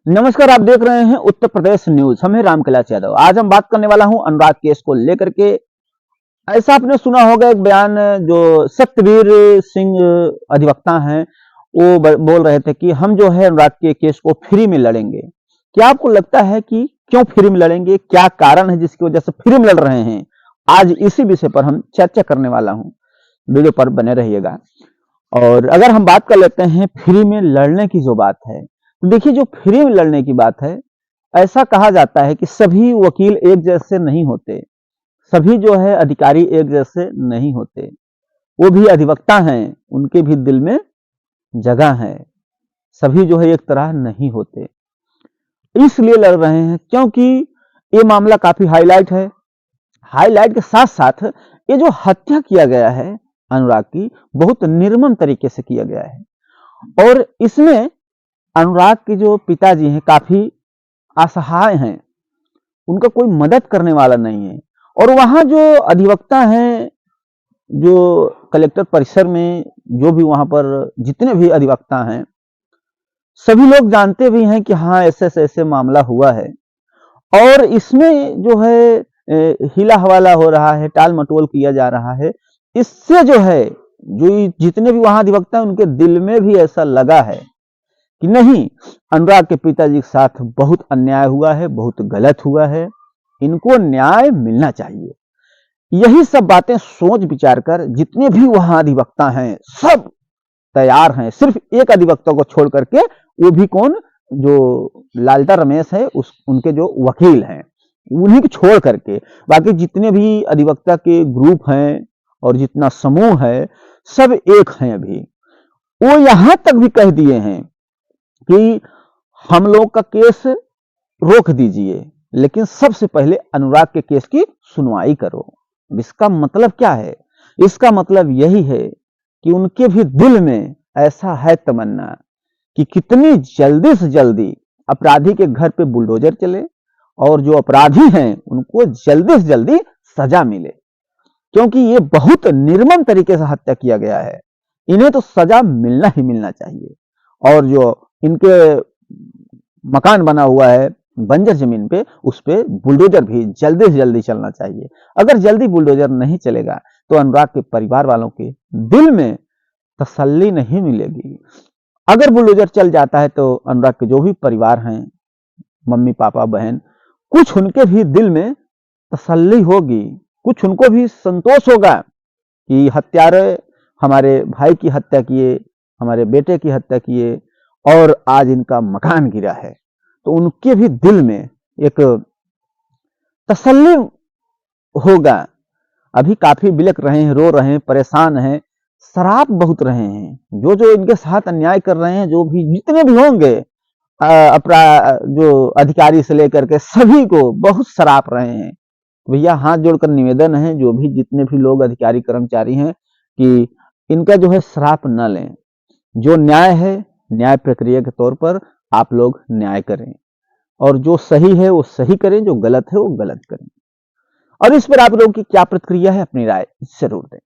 नमस्कार, आप देख रहे हैं उत्तर प्रदेश न्यूज। हम हैं रामकैलाश यादव। आज हम बात करने वाला हूं अनुराग केस को लेकर के। ऐसा आपने सुना होगा एक बयान जो सत्यवीर सिंह अधिवक्ता हैं, वो बोल रहे थे कि हम जो है अनुराग के केस को फ्री में लड़ेंगे। क्या आपको लगता है कि क्यों फ्री में लड़ेंगे? क्या कारण है जिसकी वजह से फ्री में लड़ रहे हैं? आज इसी विषय पर हम चर्चा करने वाला हूं। वीडियो पर बने रहिएगा। और अगर हम बात कर लेते हैं फ्री में लड़ने की जो बात है, तो देखिए जो फ्री में लड़ने की बात है, ऐसा कहा जाता है कि सभी वकील एक जैसे नहीं होते, सभी जो है अधिकारी एक जैसे नहीं होते। वो भी अधिवक्ता हैं, उनके भी दिल में जगह है। सभी जो है एक तरह नहीं होते। इसलिए लड़ रहे हैं क्योंकि ये मामला काफी हाईलाइट है। हाईलाइट के साथ साथ ये जो हत्या किया गया है अनुराग की, बहुत निर्मम तरीके से किया गया है। और इसमें अनुराग के जो पिताजी हैं काफी असहाय हैं, उनका कोई मदद करने वाला नहीं है। और वहां जो अधिवक्ता हैं, जो कलेक्टर परिसर में जो भी वहां पर जितने भी अधिवक्ता हैं, सभी लोग जानते भी हैं कि हाँ ऐसे ऐसे मामला हुआ है। और इसमें जो है हिला हवाला हो रहा है, टाल मटोल किया जा रहा है। इससे जो है जो जितने भी वहां अधिवक्ता हैं, उनके दिल में भी ऐसा लगा है कि नहीं, अनुराग के पिताजी के साथ बहुत अन्याय हुआ है, बहुत गलत हुआ है, इनको न्याय मिलना चाहिए। यही सब बातें सोच विचार कर जितने भी वहां अधिवक्ता हैं सब तैयार हैं। सिर्फ एक अधिवक्ता को छोड़ करके, वो भी कौन, जो लालता रमेश है, उनके जो वकील हैं, उन्हीं को छोड़ करके बाकी जितने भी अधिवक्ता के ग्रुप हैं और जितना समूह है, सब एक हैं। अभी वो यहां तक भी कह दिए हैं कि हम लोग का केस रोक दीजिए, लेकिन सबसे पहले अनुराग के केस की सुनवाई करो। इसका मतलब क्या है? इसका मतलब यही है कि उनके भी दिल में ऐसा है तमन्ना कि कितनी जल्दी से जल्दी अपराधी के घर पे बुलडोजर चले और जो अपराधी हैं उनको जल्दी से जल्दी सजा मिले, क्योंकि ये बहुत निर्मम तरीके से हत्या किया गया है। इन्हें तो सजा मिलना ही मिलना चाहिए। और जो इनके मकान बना हुआ है बंजर जमीन पे, उस पे बुलडोजर भी जल्दी से जल्दी चलना चाहिए। अगर जल्दी बुलडोजर नहीं चलेगा तो अनुराग के परिवार वालों के दिल में तसल्ली नहीं मिलेगी। अगर बुलडोजर चल जाता है तो अनुराग के जो भी परिवार हैं, मम्मी पापा बहन, कुछ उनके भी दिल में तसल्ली होगी, कुछ उनको भी संतोष होगा कि हत्यारे हमारे भाई की हत्या किए, हमारे बेटे की हत्या किए और आज इनका मकान गिरा है। तो उनके भी दिल में एक तसल्ली होगा। अभी काफी बिलख रहे हैं, रो रहे हैं, परेशान हैं, शराब बहुत रहे हैं। जो जो इनके साथ अन्याय कर रहे हैं, जो भी जितने भी होंगे, जो अधिकारी से लेकर के सभी को बहुत सराप रहे हैं। भैया हाथ जोड़कर निवेदन है, जो भी जितने भी लोग अधिकारी कर्मचारी हैं, कि इनका जो है श्राप न लें। जो न्याय है, न्याय प्रक्रिया के तौर पर आप लोग न्याय करें, और जो सही है वो सही करें, जो गलत है वो गलत करें। और इस पर आप लोगों की क्या प्रतिक्रिया है, अपनी राय जरूर दें।